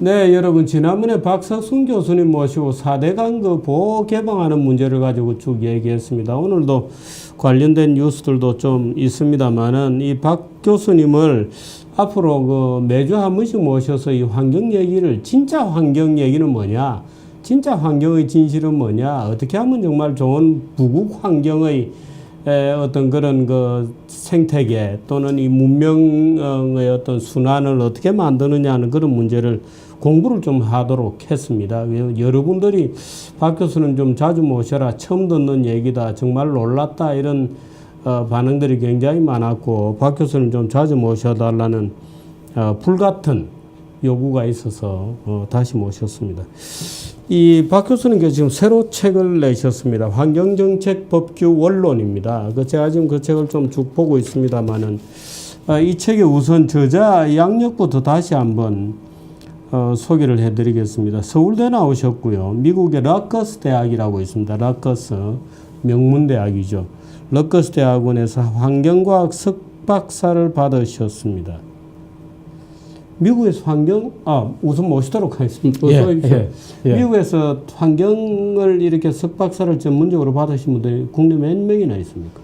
네, 여러분 지난번에 박석순 교수님 모시고 4대 강그 보호 개방하는 문제를 가지고 쭉 얘기했습니다. 오늘도 관련된 뉴스들도 좀 있습니다만은 이 박 교수님을 앞으로 그 매주 한 번씩 모셔서 이 환경 얘기를, 진짜 환경 얘기는 뭐냐, 진짜 환경의 진실은 뭐냐, 어떻게 하면 정말 좋은 부국 환경의 어떤 그런 그 생태계 또는 이 문명의 어떤 순환을 어떻게 만드느냐는 그런 문제를 공부를 좀 하도록 했습니다. 여러분들이 박 교수는 좀 자주 모셔라, 처음 듣는 얘기다, 정말 놀랐다, 이런 반응들이 굉장히 많았고, 박 교수는 좀 자주 모셔달라는 불같은 요구가 있어서 다시 모셨습니다. 이 박 교수님께서 지금 새로 책을 내셨습니다. 환경정책 법규 원론입니다. 제가 지금 그 책을 좀 쭉 보고 있습니다만은, 이 책의 우선 저자 양력부터 다시 한번 소개를 해드리겠습니다. 서울대 나오셨고요. 미국의 러커스 대학이라고 있습니다. 러커스 명문대학이죠. 러커스 대학원에서 환경과학 석박사를 받으셨습니다. 미국에서 우선 모시도록 하겠습니다. 미국에서 환경을 이렇게 석박사를 전문적으로 받으신 분들이 국내 몇 명이나 있습니까?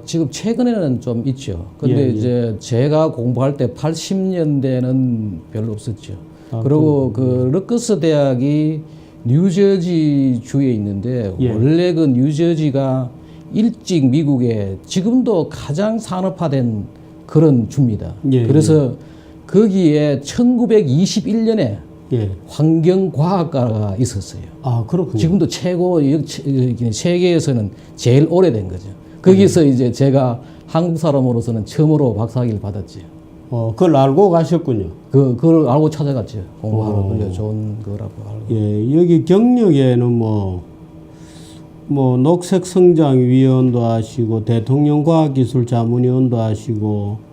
지금 최근에는 좀 있죠. 근데 이제 제가 공부할 때 80년대는 별로 없었죠. 그리고 그 러커스 대학이 뉴저지 주에 있는데, 원래 그 뉴저지가 일찍 미국에 지금도 가장 산업화된 그런 주입니다. 그래서 거기에 1921년에 환경과학과가 있었어요. 그렇군요. 지금도 최고, 세계에서는 제일 오래된 거죠. 거기서 이제 제가 한국 사람으로서는 처음으로 박사학위를 받았죠. 그걸 알고 가셨군요. 그걸 알고 찾아갔죠. 공부하러. 그게 좋은 거라고 알고. 여기 경력에는 뭐 녹색성장위원도 하시고, 대통령과학기술자문위원도 하시고,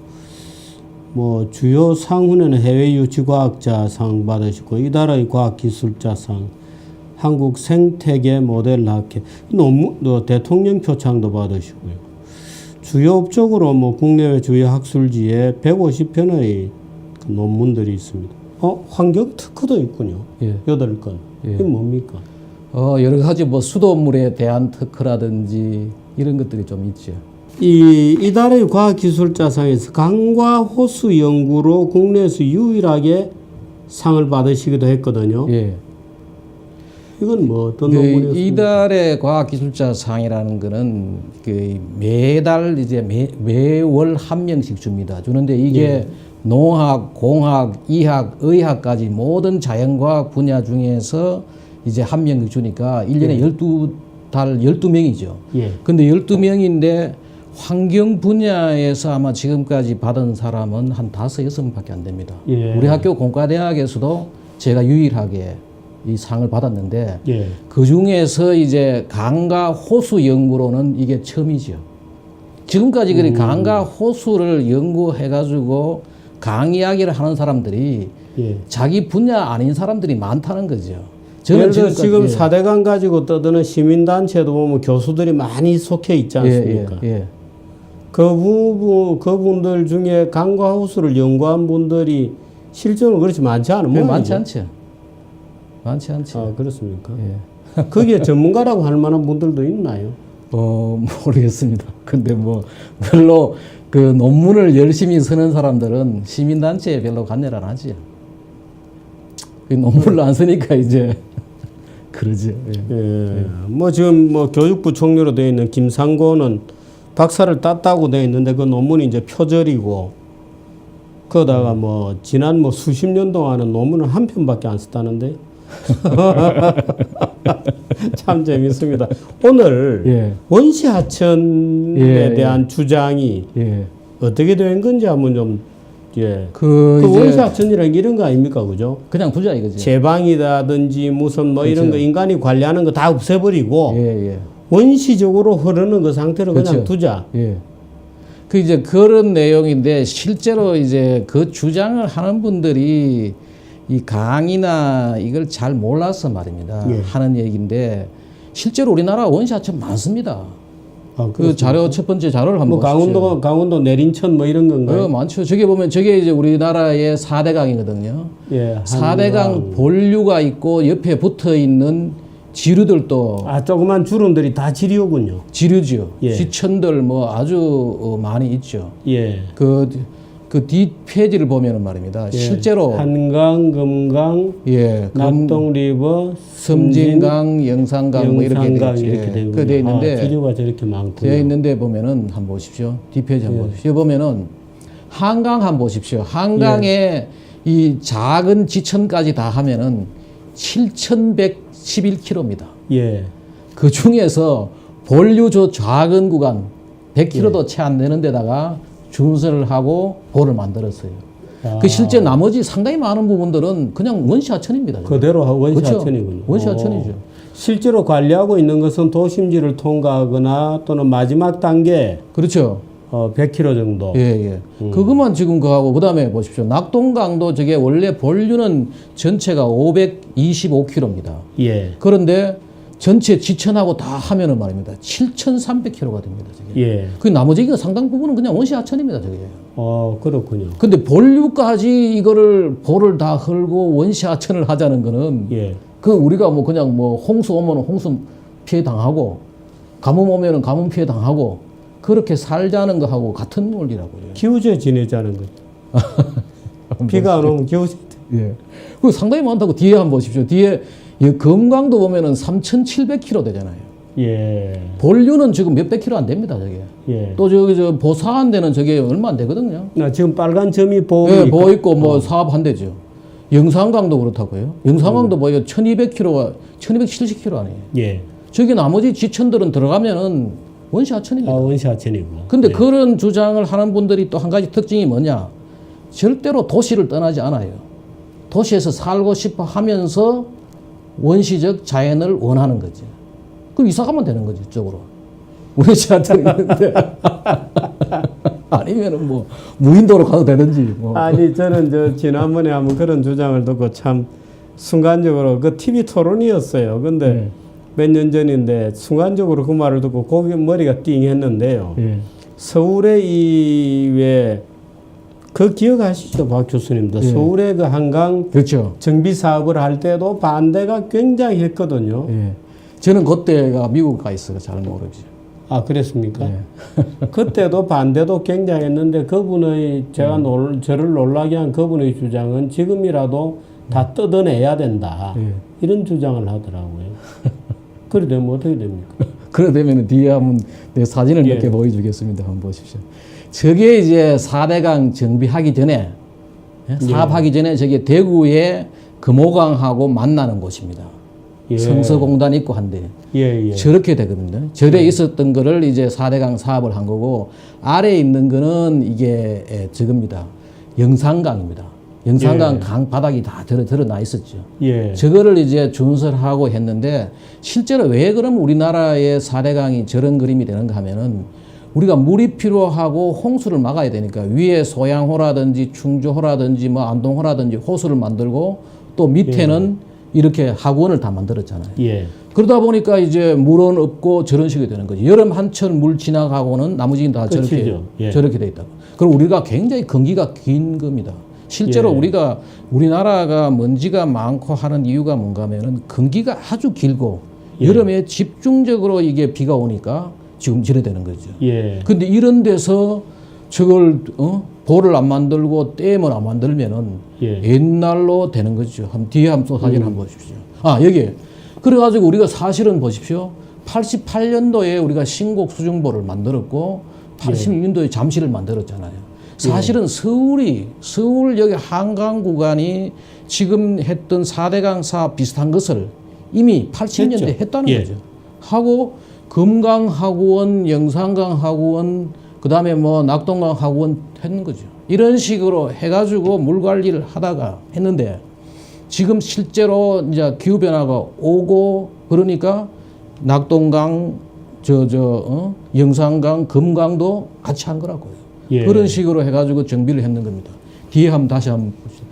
주요 상훈에는 해외유치과학자상 받으시고, 이달의 과학기술자상, 한국생태계 모델학회, 대통령 표창도 받으시고요. 주요 업적으로 국내외 주요 학술지에 150편의 논문들이 있습니다. 환경 특허도 있군요. 8건. 이게 뭡니까? 여러 가지 수돗물에 대한 특허라든지 이런 것들이 좀 있죠. 이달의 과학기술자상에서 강과 호수 연구로 국내에서 유일하게 상을 받으시기도 했거든요. 이건 어떤 논문이었습니까? 이달의 과학기술자상이라는 거는 매달 이제 매월 한 명씩 줍니다. 주는데 이게 농학, 공학, 이학, 의학까지 모든 자연과학 분야 중에서 이제 한 명씩 주니까 1년에 12명이죠. 근데 12명인데 환경 분야에서 아마 지금까지 받은 사람은 한 5, 6명밖에 안 됩니다. 우리 학교 공과대학에서도 제가 유일하게 이 상을 받았는데, 그 중에서 이제 강과 호수 연구로는 이게 처음이죠. 지금까지 강과 호수를 연구해가지고 강 이야기를 하는 사람들이 자기 분야 아닌 사람들이 많다는 거죠. 저는 지금 4대강 가지고 떠드는 시민단체도 보면 교수들이 많이 속해 있지 않습니까? 그분들 중에 강과 호수를 연구한 분들이 실제로 그렇지 많지 않은 모양이죠? 많지 않죠. 많지 않죠. 그렇습니까? 거기에 전문가라고 할 만한 분들도 있나요? 모르겠습니다. 근데 별로 그 논문을 열심히 쓰는 사람들은 시민단체에 별로 관여를 안 하지요. 논문을 안 쓰니까 이제 그러죠. 지금 교육부 총리로 되어 있는 김상곤은 박사를 땄다고 되어 있는데, 그 논문이 이제 표절이고, 그러다가 지난 수십 년 동안은 논문을 한 편밖에 안 썼다는데. 참 재밌습니다. 오늘 원시하천에 대한 주장이 어떻게 된 건지 한번 좀, 원시하천이라는 게 이런 거 아닙니까? 그죠? 그냥 두자 이거지. 제방이라든지 무슨 이런 거 인간이 관리하는 거 다 없애버리고, 원시적으로 흐르는 그 상태로 그냥 두자. 이제 그런 내용인데, 실제로 이제 그 주장을 하는 분들이 이 강이나 이걸 잘 몰라서 말입니다. 하는 얘기인데, 실제로 우리나라 원시하천 많습니다. 아, 그 그렇습니까? 자료 첫 번째 자료를 한번 뭐 보십시오. 강원도 내린천 뭐 이런 건가요? 많죠. 저게 보면 저게 이제 우리나라의 4대강이거든요. 예, 4대강 본류가 있고 옆에 붙어 있는 지류들도 아, 조그만 주름들이 다 지류군요. 지류죠. 예. 지천들 뭐 아주 많이 있죠. 예. 그 뒷페이지를 보면은 말입니다. 예. 실제로 한강, 금강, 예, 낙동리버, 섬진강, 영산강 뭐 이렇게 영산강 되어 이렇게 되고 되어 있는데 지류가 저렇게 많군요. 되어 있는데 보면은 한번 보십시오. 뒷페이지 한번 보십시오. 여기 보면은 한강 한번 보십시오. 한강에 이 작은 지천까지 다 하면은 7,111km입니다. 예. 그 중에서 본류 저 작은 구간 100km도 채 안 되는 데다가 준설을 하고 보를 만들었어요. 아. 그 실제 나머지 상당히 많은 부분들은 그냥 원시하천입니다. 그대로 원시하천이군요. 그렇죠. 원시하천이죠. 실제로 관리하고 있는 것은 도심지를 통과하거나 또는 마지막 단계 그렇죠. 100km 정도. 예, 예. 그것만 지금 그하고 그다음에 보십시오. 낙동강도 저게 원래 본류는 전체가 525km입니다. 예. 그런데 전체 지천하고 다 하면은 말입니다. 7,300km가 됩니다. 저게. 예. 그 나머지 상당 부분은 그냥 원시하천입니다. 저게. 그렇군요. 근데 본류까지 이거를 보를 다 헐고 원시하천을 하자는 거는 예. 그 우리가 뭐 그냥 뭐 홍수 오면 홍수 피해 당하고 가뭄 오면은 가뭄 피해 당하고 그렇게 살자는 거하고 같은 논리라고요. 기우제 지내자는 거죠. 비가 안 오면 기우제. 예. 그 상당히 많다고 뒤에 한번 보십시오. 뒤에 이 금강도 보면은 3,700km 되잖아요. 예. 본류는 지금 몇백 킬로 안 됩니다, 저게. 예. 또 저기 저 보사한 데는 저게 얼마 안 되거든요. 나 지금 빨간 점이 보호. 예, 보호 있고 뭐 사업한 데죠. 영산강도 그렇다고요. 영산강도 뭐 1,200km가 1,270km 아니에요. 예. 저기 나머지 지천들은 들어가면은 원시하천입니다. 원시하천이고. 근데 예. 그런 주장을 하는 분들이 또 한 가지 특징이 뭐냐? 절대로 도시를 떠나지 않아요. 도시에서 살고 싶어 하면서 원시적 자연을 원하는 거지. 그럼 이사 가면 되는 거지, 이쪽으로. 원시하천이 있는데. 아니면은 뭐 무인도로 가도 되든지. 뭐. 아니 저는 지난번에 한번 그런 주장을 듣고 참 순간적으로 그 TV 토론이었어요. 근데 몇 년 전인데 순간적으로 그 말을 듣고 거기 머리가 띵했는데요. 서울에 그 기억하시죠, 박 교수님도. 서울에 그 한강 그렇죠. 정비 사업을 할 때도 반대가 굉장히 했거든요. 예. 저는 그때가 미국 가 있어서 잘 모르지. 아, 그랬습니까? 예. 그때도 반대도 굉장히 했는데 그분의 저를 놀라게 한 그분의 주장은 지금이라도 다 뜯어내야 된다. 이런 주장을 하더라고요. 그래 되면 어떻게 됩니까? 그래 되면 뒤에 한번 내 사진을 몇 개 보여주겠습니다. 한번 보십시오. 저게 이제 4대강 정비하기 전에 사업하기 전에 저게 대구의 금호강하고 만나는 곳입니다. 성서공단 있고 한데 저렇게 되거든요. 절에 있었던 거를 이제 4대강 사업을 한 거고 아래에 있는 거는 이게 저겁니다. 영산강입니다. 영산강 강 바닥이 다 드러나 있었죠. 저거를 이제 준설하고 했는데 실제로 왜 그럼 우리나라의 4대강이 저런 그림이 되는가 하면은 우리가 물이 필요하고 홍수를 막아야 되니까 위에 소양호라든지 충주호라든지 뭐 안동호라든지 호수를 만들고 또 밑에는 이렇게 하구원을 다 만들었잖아요. 그러다 보니까 이제 물은 없고 저런 식이 되는 거죠. 여름 한철 물 지나가고는 나머지는 다 저렇게 돼 있다고. 그럼 우리가 굉장히 건기가 긴 겁니다. 실제로 우리나라가 먼지가 많고 하는 이유가 뭔가 하면은 건기가 아주 길고 여름에 집중적으로 이게 비가 오니까 지금 저래 되는 거죠. 근데 이런 데서 저걸 보를 안 만들고 댐을 안 만들면은 옛날로 되는 거죠. 뒤에 한번 사진 한번 보십시오. 여기 그래가지고 우리가 사실은 보십시오. 88년도에 우리가 신곡 수중보를 만들었고 86년도에 잠실을 만들었잖아요. 사실은 서울 여기 한강 구간이 지금 했던 4대강 사업 비슷한 것을 이미 80년대 했다는 거죠. 하고 금강하구원, 영산강하구원, 그 다음에 뭐 낙동강하구원 했는 거죠. 이런 식으로 해가지고 물 관리를 하다가 했는데 지금 실제로 이제 기후변화가 오고 그러니까 낙동강, 영산강, 금강도 같이 한 거라고요. 그런 식으로 해가지고 정비를 했는 겁니다. 뒤에 다시 한번 보시죠.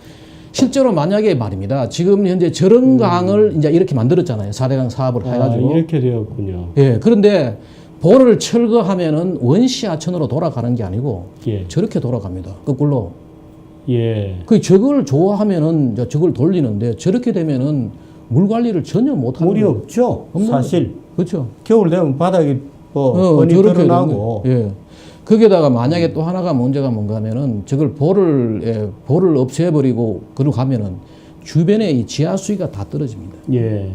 실제로 만약에 말입니다. 지금 현재 저런 강을 이제 이렇게 만들었잖아요. 4대강 사업을 해가지고. 이렇게 되었군요. 그런데 볼을 철거하면은 원시하천으로 돌아가는 게 아니고 예. 저렇게 돌아갑니다. 거꾸로. 예. 저걸 좋아하면은 이제 저걸 돌리는데 저렇게 되면은 물 관리를 전혀 못 하는 물이 거예요. 없죠. 없는 사실 그렇죠. 겨울 되면 바닥이 뻔히 저렇게 드러나고. 되는 거예요. 예. 거기에다가 만약에 또 하나가 문제가 뭔가 하면은 저걸 볼을 없애버리고 그러고 가면은 주변에 이 지하 수위가 다 떨어집니다. 예.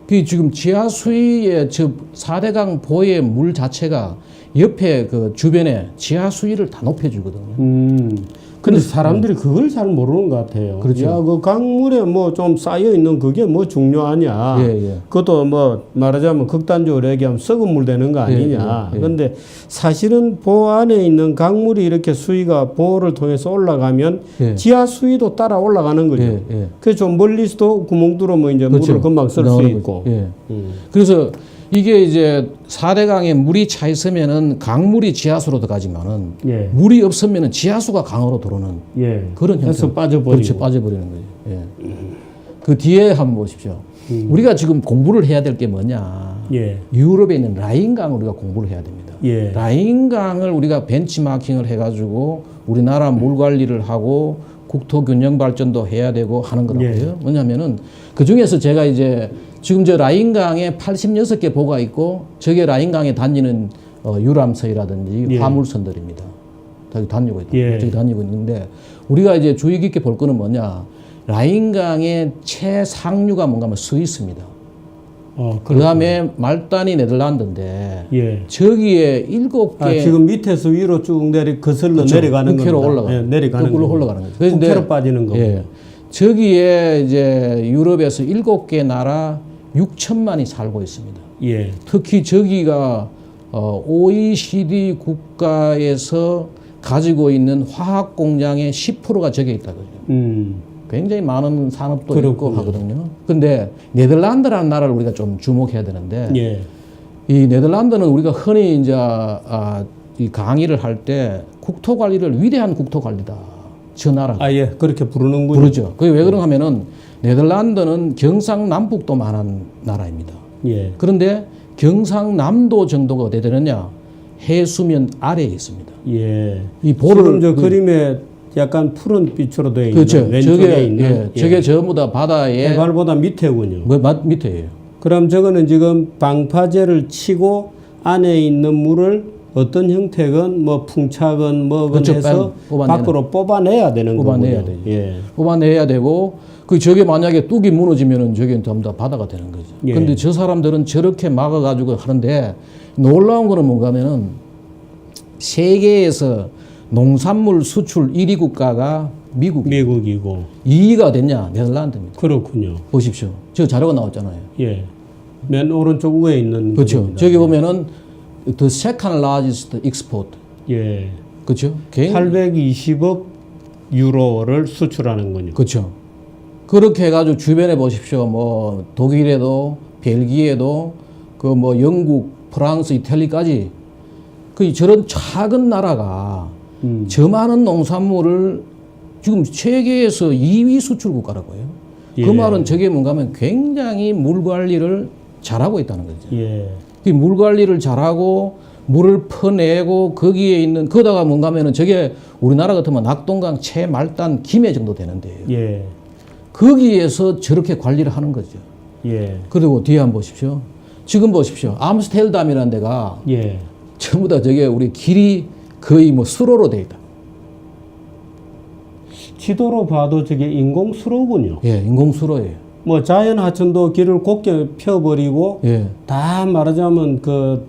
그 지금 지하 수위의 저 4대강 보의 물 자체가 옆에 그 주변에 지하 수위를 다 높여주거든요. 근데 사람들이 그걸 잘 모르는 것 같아요. 그렇죠. 야, 그 강물에 뭐 좀 쌓여 있는 그게 뭐 중요하냐. 예, 예. 그것도 뭐 말하자면 극단적으로 얘기하면 썩은 물 되는 거 아니냐. 예, 예, 예. 근데 사실은 보 안에 있는 강물이 이렇게 수위가 보를 통해서 올라가면 예. 지하 수위도 따라 올라가는 거죠. 예, 예. 그래서 좀 멀리서도 구멍 뚫으면 이제 그렇죠. 물을 금방 쓸 수 나오는 있고. 거죠. 예. 음. 그래서 이게 이제 4대강에 물이 차 있으면은 강물이 지하수로 들어가지만은 예. 물이 없으면은 지하수가 강으로 들어오는 예. 그런 해서 형태. 빠져버리고. 그렇죠. 빠져버리는 거죠. 예. 그 뒤에 한번 보십시오. 우리가 지금 공부를 해야 될 게 뭐냐. 예. 유럽에 있는 라인강을 우리가 공부를 해야 됩니다. 예. 라인강을 우리가 벤치마킹을 해가지고 우리나라 물 관리를 하고 국토 균형 발전도 해야 되고 하는 거라고요. 예. 뭐냐면은 그 중에서 제가 이제 지금 저 라인강에 86개 보가 있고 저게 라인강에 다니는 유람선이라든지 예. 화물선들입니다. 저기 다니고 있다. 예. 저기 다니고 있는데 우리가 이제 주의 깊게 볼 거는 뭐냐. 라인강의 최상류가 뭔가 하면 스위스입니다. 그 다음에 말단이 네덜란드인데 예. 저기에 7개 지금 밑에서 위로 쭉 거슬러 그렇죠. 내려가는 국회로 겁니다. 올라가는 예, 내려가는 거꾸로 거고. 올라가는 거죠. 그런데 국회로 빠지는 거고. 예. 저기에 이제 유럽에서 7개 나라 6천만이 살고 있습니다. 예. 특히 저기가 OECD 국가에서 가지고 있는 화학 공장의 10%가 저기에 있다고요. 굉장히 많은 산업도 있고 그렇군요. 하거든요. 근데 네덜란드라는 나라를 우리가 좀 주목해야 되는데 예. 이 네덜란드는 우리가 흔히 이제 이 강의를 할 때 국토 관리를 위대한 국토 관리다. 저 나라가 예. 그렇게 부르는군요. 부르죠. 그게 왜 그런가 하면은 네덜란드는 경상남북도만한 나라입니다. 예. 그런데 경상남도 정도가 어디 되느냐? 해수면 아래에 있습니다. 예. 이 지금 저 그림에 약간 푸른 빛으로 되어 있는 그렇죠. 왼쪽에 저게, 있는 예, 저게 전부 다 바다에 해발보다 밑에군요. 밑에예요. 그럼 저거는 지금 방파제를 치고 안에 있는 물을 어떤 형태건 뭐 풍차건 뭐건 그렇죠. 해서 뽑아내는. 밖으로 뽑아내야 되는 뽑아내야 거군요. 되죠. 예. 뽑아내야 되고 그 저게 만약에 뚝이 무너지면은 저게 전부 다 바다가 되는 거죠. 예. 근데 저 사람들은 저렇게 막아가지고 하는데 놀라운 거는 뭔가 하면은 세계에서 농산물 수출 1위 국가가 미국이고 2위가 됐냐? 네덜란드입니다. 그렇군요. 보십시오. 저 자료가 나왔잖아요. 예. 맨 오른쪽 위에 있는 그렇죠. 겁니다. 저기 보면은 the second largest export. 예. 그렇죠. 820억 유로를 수출하는군요. 그렇죠. 그렇게 해가지고 주변에 보십시오. 뭐 독일에도 벨기에도 그 뭐 영국, 프랑스, 이탈리까지 그 저런 작은 나라가 저 많은 농산물을 지금 세계에서 2위 수출 국가라고요. 예. 그 말은 저게 뭔가 하면 굉장히 물 관리를 잘하고 있다는 거죠. 예. 이 물 관리를 잘하고 물을 퍼내고 거기에 있는 거다가 뭔가 하면은 저게 우리나라 같으면 낙동강 최말단 김해 정도 되는데요. 예. 거기에서 저렇게 관리를 하는 거죠. 예. 그리고 뒤에 한번 보십시오. 지금 보십시오. 암스테르담이라는 데가 예. 전부 다 저게 우리 길이 거의 뭐 수로로 돼 있다. 지도로 봐도 저게 인공수로군요. 예, 인공수로예요. 뭐 자연 하천도 길을 곱게 펴버리고 예. 다 말하자면 그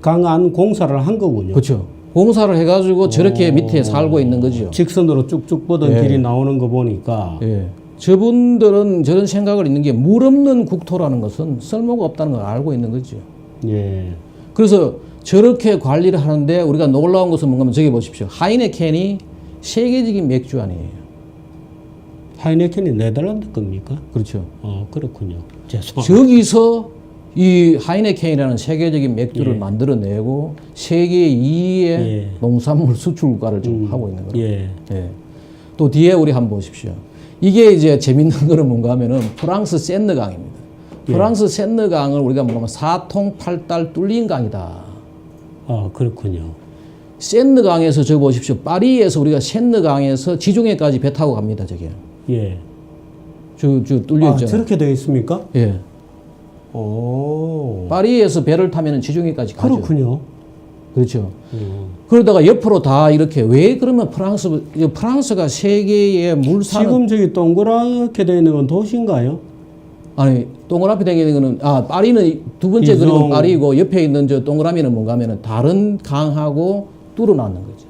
강안 공사를 한 거군요. 그렇죠. 공사를 해가지고 저렇게 밑에 살고 있는 거죠. 직선으로 쭉쭉 뻗은 예. 길이 나오는 거 보니까 예. 저분들은 저런 생각을 있는 게 물 없는 국토라는 것은 쓸모가 없다는 걸 알고 있는 거죠. 예. 그래서 저렇게 관리를 하는데 우리가 놀라운 것은 뭔가 하면 저기 보십시오. 하이네켄이 세계적인 맥주 아니에요. 하이네켄이 네덜란드 겁니까? 그렇죠. 그렇군요. 죄송합니다. 저기서 이 하이네켄이라는 세계적인 맥주를 예. 만들어내고 세계 2위의 예. 농산물 수출 국가를 지금 하고 있는 거예요. 예. 예. 또 뒤에 우리 한번 보십시오. 이게 이제 재밌는 거는 뭔가 하면은 프랑스 센느강입니다. 예. 프랑스 센느강을 우리가 뭐냐면 4통 8달 뚫린 강이다. 아, 그렇군요. 샌느강에서 저 보십시오. 파리에서 우리가 샌느강에서 지중해까지 배 타고 갑니다. 저게. 예. 쭉 뚫려 있잖아요. 저렇게 되어 있습니까? 예. 오. 파리에서 배를 타면 지중해까지 가죠. 그렇군요. 그렇죠. 그러다가 옆으로 다 이렇게 왜 그러면 프랑스가 세계의 물산 지금 저기 동그랗게 되어 있는 건 도시인가요? 아니 동그라미 된 거는 파리는 두 번째 이성. 그림은 파리고 옆에 있는 저 동그라미는 뭔가 하면은 다른 강하고 뚫어놨는 거죠.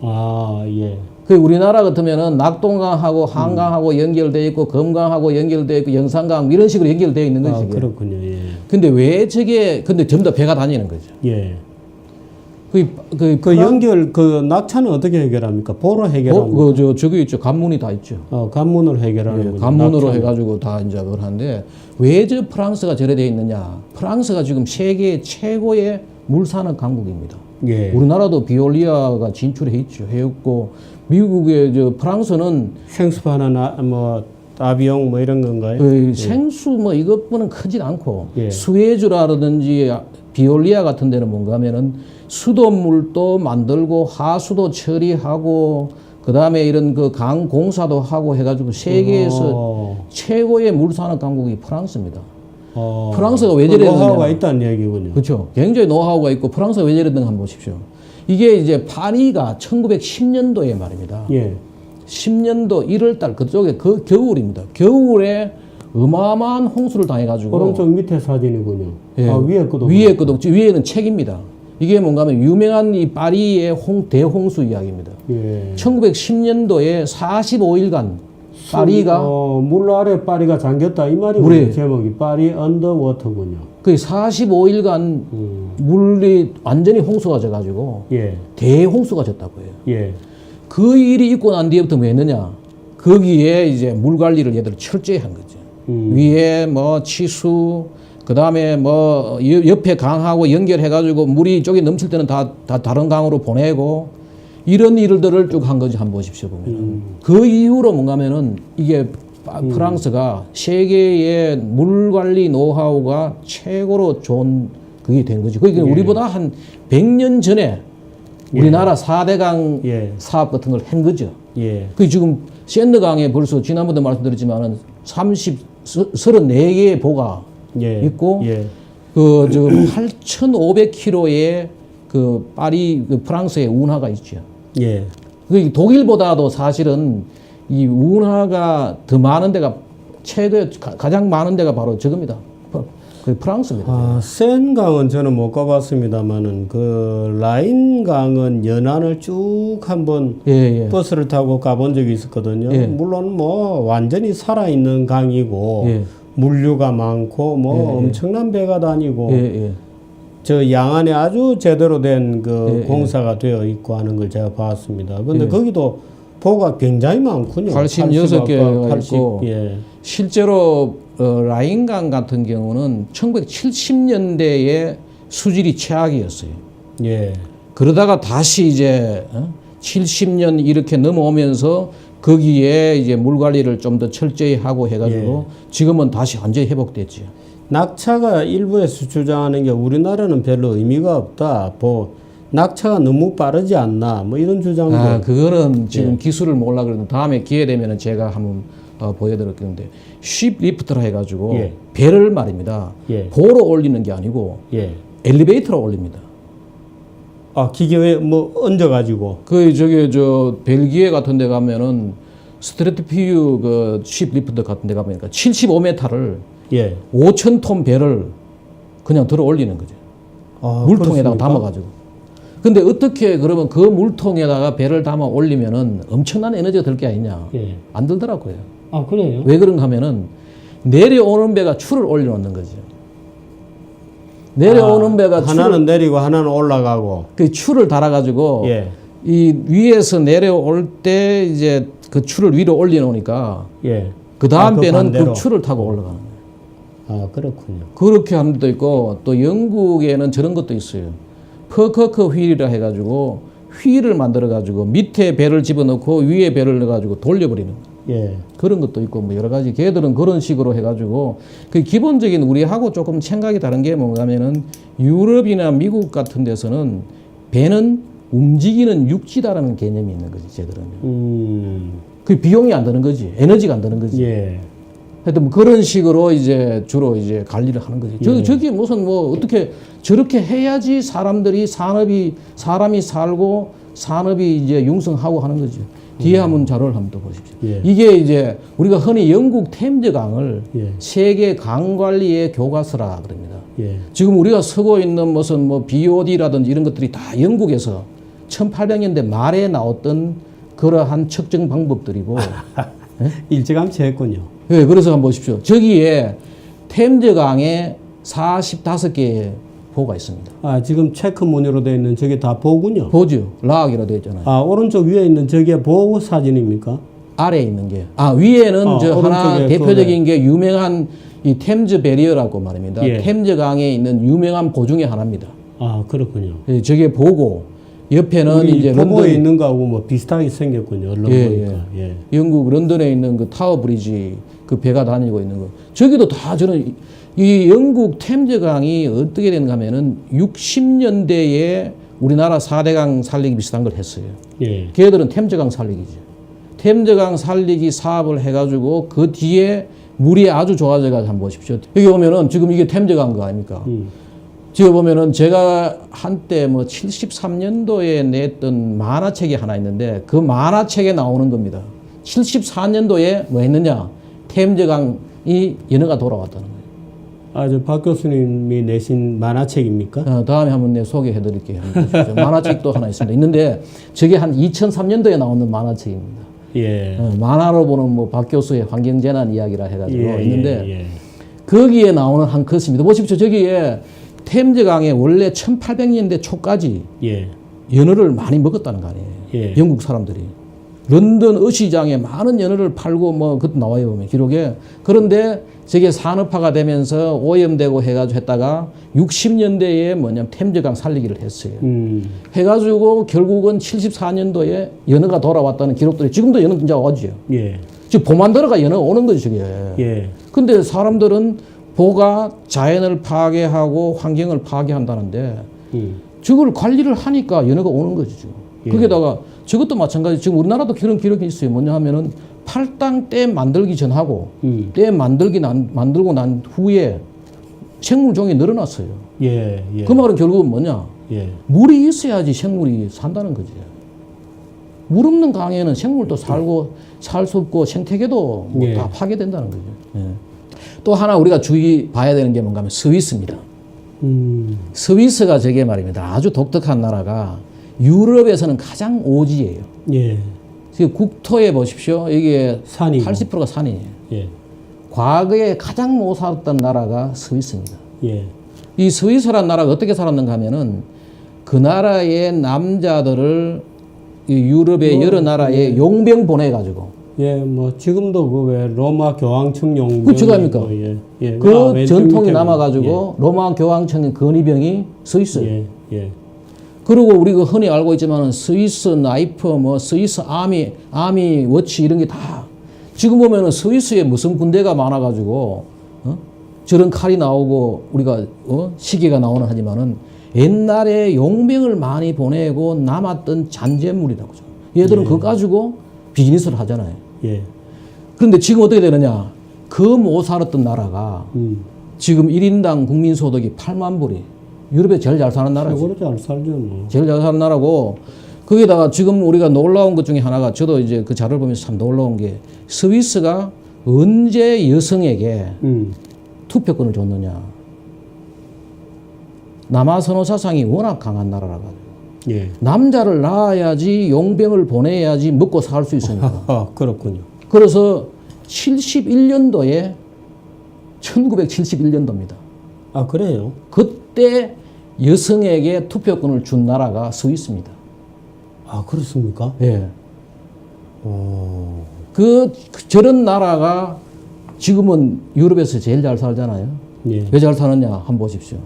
아, 예. 그 우리나라 같으면은 낙동강하고 한강하고 연결돼 있고 검강하고 연결돼 있고 영산강 이런 식으로 연결되어 있는 거죠. 아, 이게. 그렇군요. 예. 근데 왜 저게 근데 전부 다 배가 다니는 거죠. 예. 그 연결, 낙차는 어떻게 해결합니까? 보로 해결합니까? 저기 있죠. 관문이 다 있죠. 관문으로 해결하는 예, 거죠. 관문으로 낙차는. 해가지고 다 이제 그걸 하는데 왜 저 프랑스가 저래 돼 있느냐? 프랑스가 지금 세계 최고의 물산업 강국입니다. 예. 우리나라도 비올리아가 진출해 있죠. 해였고 미국의 저 프랑스는 생수파나 아비용 뭐 이런 건가요? 그 생수 뭐 이것뿐은 크진 않고 예. 스웨즈라든지 비올리아 같은 데는 뭔가 하면은 수돗물도 만들고 하수도 처리하고 그다음에 이런 그 강 공사도 하고 해가지고 세계에서 최고의 물산업 강국이 프랑스입니다. 프랑스가 왜 저래 노하우가 있다는 얘기군요. 그렇죠. 굉장히 노하우가 있고 프랑스가 왜 저랬는가 한번 보십시오. 이게 이제 파리가 1910년도에 말입니다. 예. 10년도 1월달 그쪽에 겨울입니다. 겨울에 어마어마한 홍수를 당해가지고 오른쪽 밑에 사진이군요. 예, 위에 것도 위에 것도 위에는 책입니다. 이게 뭔가 하면 유명한 이 파리의 대홍수 이야기입니다. 예. 1910년도에 45일간 파리가 물 아래 파리가 잠겼다 이 말이군요. 물에. 제목이 파리 언더워터군요. 그 45일간 물이 완전히 홍수가 져가지고 예. 대홍수가 졌다고 해요. 예. 그 일이 있고 난 뒤부터 뭐 했느냐? 거기에 이제 물 관리를 얘들 철저히 한 거죠. 위에 뭐 치수, 그 다음에 뭐 옆에 강하고 연결해가지고 물이 쪽에 넘칠 때는 다 다른 강으로 보내고 이런 일들을 쭉 한 거지 한번 보십시오 보면. 그 이후로 뭔가 하면은 이게 프랑스가 세계의 물 관리 노하우가 최고로 좋은 그게 된 거지. 그게 우리보다 한 100년 전에 우리나라 4대강 예. 사업 같은 걸 한 거죠. 예. 그 지금 샌느강에 벌써 지난번에 말씀드렸지만은 34개의 보가 예. 있고 예. 그 지금 8,500km의 그 파리 그 프랑스의 운하가 있죠. 예. 그 독일보다도 사실은 이 운하가 더 많은 데가 가장 많은 데가 바로 저겁니다. 그 프랑스입니다. 센강은 저는 못 가봤습니다만은 그 라인강은 연안을 쭉 한번 예. 버스를 타고 가본 적이 있었거든요. 예. 물론 뭐 완전히 살아있는 강이고 예. 물류가 많고 뭐 엄청난 배가 다니고 예. 저 양안에 아주 제대로 된 그 예. 공사가 되어 있고 하는 걸 제가 봤습니다. 근데 거기도 보가 굉장히 많군요. 86개가 80, 있고 예. 실제로 라인강 같은 경우는 1970년대에 수질이 최악이었어요. 예. 그러다가 다시 이제 70년 이렇게 넘어오면서 거기에 이제 물 관리를 좀 더 철저히 하고 해가지고 지금은 다시 완전히 회복됐죠. 낙차가 일부에서 주장하는 게 우리나라는 별로 의미가 없다. 낙차가 너무 빠르지 않나. 뭐 이런 주장도. 그거는 지금 기술을 몰라 그러는데 다음에 기회 되면은 제가 한번 보여드릴 건데 쉽 리프트라 해가지고 배를 말입니다. 보로 올리는 게 아니고 엘리베이터로 올립니다. 기계에 뭐 얹어가지고. 벨기에 같은 데 가면은 스트레트피유 그 쉽 리프트 같은 데 가면 75m를 5,000톤 배를 그냥 들어 올리는 거죠. 물통에다가 그렇습니까? 담아가지고. 근데 어떻게 그러면 그 물통에다가 배를 담아 올리면은 엄청난 에너지가 들 게 아니냐. 안 들더라고요. 그래요? 왜 그런가 하면은 내려오는 배가 추를 올려놓는 거죠. 내려오는 배가 하나는 내리고 하나는 올라가고. 그 추를 달아가지고 이 위에서 내려올 때 이제 그 추를 위로 올려놓으니까 그 다음 배는 그 추를 타고 올라가는 거예요. 그렇군요. 그렇게 하는 데도 있고 또 영국에는 저런 것도 있어요. 퍼커크 휠이라 해가지고 휠을 만들어가지고 밑에 배를 집어넣고 위에 배를 넣어가지고 돌려버리는 거예요. 예. 그런 것도 있고 뭐 여러 가지 걔들은 그런 식으로 해가지고 그 기본적인 우리하고 조금 생각이 다른 게 뭔가면은 유럽이나 미국 같은 데서는 배는 움직이는 육지다라는 개념이 있는 거지 쟤들은. 그 비용이 안 드는 거지 에너지가 안 드는 거지. 예. 하여튼 뭐 그런 식으로 이제 주로 이제 관리를 하는 거지. 예. 저기 무슨 뭐 어떻게 저렇게 해야지 사람이 살고 산업이 이제 융성하고 하는 거지. 뒤에 한번 자료를 한번 더 보십시오. 예. 이게 이제 우리가 흔히 영국 템즈강을 예. 세계 강 관리의 교과서라 그럽니다. 예. 지금 우리가 쓰고 있는 무슨 뭐 BOD라든지 이런 것들이 다 영국에서 1800년대 말에 나왔던 그러한 측정 방법들이고. 일찌감치 했군요. 네, 그래서 한번 보십시오. 저기에 템즈강에 45개의 보가 있습니다. 아, 지금 체크 무늬로 되어 있는 저게 다 보군요. 보죠. 락이라고 되어 있잖아요. 아, 오른쪽 위에 있는 저게 보 사진입니까? 아래에 있는 게. 아, 위에는 저 하나 오른쪽에 대표적인 게 유명한 이 템즈 베리어라고 말입니다. 예. 템즈강에 있는 유명한 보 중에 하나입니다. 아, 그렇군요. 예, 저게 보고 옆에는 우리 이제 도보에 런던 있는 거하고 뭐 비슷하게 생겼군요. 얼른 예, 보니까. 예. 영국 런던에 있는 그 타워 브리지 그 배가 다니고 있는 거. 저기도 다 저는 이 영국 템즈강이 어떻게 되는가 하면은 60년대에 우리나라 4대강 살리기 비슷한 걸 했어요. 예. 걔들은 템즈강 살리기죠. 템즈강 살리기 사업을 해가지고 그 뒤에 물이 아주 좋아져가지고 한번 보십시오. 여기 보면은 지금 이게 템즈강 거 아닙니까? 지금 보면은 제가 한때 뭐 73년도에 냈던 만화책이 하나 있는데 그 만화책에 나오는 겁니다. 74년도에 뭐 했느냐? 템즈강이 연어가 돌아왔다는 거예요. 아, 저 박 교수님이 내신 만화책입니까? 다음에 한번 내 소개해 드릴게요. 만화책도 하나 있습니다. 있는데 저게 한 2003년도에 나오는 만화책입니다. 예. 만화로 보는 뭐 박 교수의 환경재난 이야기라 해가지고 예, 있는데 예, 예. 거기에 나오는 한 컷입니다. 보십시오. 저기에 템즈강에 원래 1800년대 초까지 예. 연어를 많이 먹었다는 거 아니에요. 예. 영국 사람들이. 런던 어시장에 많은 연어를 팔고 뭐 그것도 나와요 보면 기록에. 그런데 저게 산업화가 되면서 오염되고 해가지고 했다가 60년대에 뭐냐면 템즈강 살리기를 했어요. 해가지고 결국은 74년도에 연어가 돌아왔다는 기록들이 지금도 연어 진짜 오죠. 예. 지금 봄만 들어가 연어가 오는 거지 저게. 예. 근데 사람들은 보가 자연을 파괴하고 환경을 파괴한다는데 저걸 관리를 하니까 연어가 오는 거죠. 지금. 예. 거기다가 저것도 마찬가지. 지금 우리나라도 그런 기록이 있어요. 뭐냐 하면은 팔당 댐 만들기 전하고 댐 만들고 난 후에 생물종이 늘어났어요. 예. 예. 그 말은 결국은 뭐냐? 예. 물이 있어야지 생물이 산다는 거지. 물 없는 강에는 생물도 살고 살 수 없고 생태계도 뭐 예. 다 파괴된다는 거죠. 예. 또 하나 우리가 주의 봐야 되는 게 뭔가 하면 스위스입니다. 스위스가 저게 말입니다. 아주 독특한 나라가 유럽에서는 가장 오지예요. 예. 지금 국토에 보십시오. 이게 산이고. 80%가 산이에요. 예. 과거에 가장 못 살았던 나라가 스위스입니다. 예. 이 스위스라는 나라가 어떻게 살았는가 하면은 그 나라의 남자들을 이 유럽의 여러 나라에 용병 보내가지고 예, 뭐 지금도 그 왜 로마 교황청 용병 그거 아닙니까? 예. 예. 그 왼쪽 전통이 밑에 남아가지고 로마 교황청의 건의병이 스위스. 예. 예. 그리고 우리가 흔히 알고 있지만 스위스 나이프, 뭐 스위스 아미 워치 이런 게 다 지금 보면은 스위스에 무슨 군대가 많아가지고 저런 칼이 나오고 우리가 시계가 나오는 하지만은 옛날에 용병을 많이 보내고 남았던 잔재물이라고 죠. 얘들은 그거 가지고 비즈니스를 하잖아요. 예. 그런데 지금 어떻게 되느냐? 그 못 살았던 나라가 지금 1인당 국민소득이 8만 불이 유럽에 제일 잘 사는 나라죠. 최고로 잘 살죠, 뭐. 제일 잘 사는 나라고 거기다가 지금 우리가 놀라운 것 중에 하나가 저도 이제 그 자료를 보면서 참 놀라운 게 스위스가 언제 여성에게 투표권을 줬느냐. 남아선호 사상이 워낙 강한 나라라 가지고 예. 남자를 낳아야지 용병을 보내야지 먹고 살 수 있으니까. 아, 그렇군요. 그래서 71년도에 1971년도입니다. 아, 그래요? 그때 여성에게 투표권을 준 나라가 스위스입니다. 아, 그렇습니까? 예. 어. 저런 나라가 지금은 유럽에서 제일 잘 살잖아요. 예. 왜 잘 사느냐 한번 보십시오.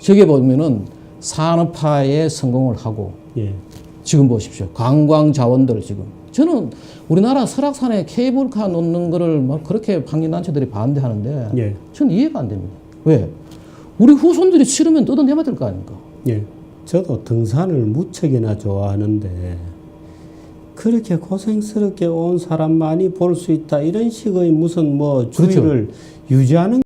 저기 보면은 산업화에 성공을 하고 예. 지금 보십시오. 관광 자원들 지금 저는 우리나라 설악산에 케이블카 놓는 거를 막 그렇게 환경단체들이 반대하는데 예. 저는 이해가 안 됩니다. 왜? 우리 후손들이 싫으면 뜯어내야 될 거 아닙니까? 예. 저도 등산을 무척이나 좋아하는데 그렇게 고생스럽게 온 사람만이 볼 수 있다 이런 식의 무슨 뭐 주의를 유지하는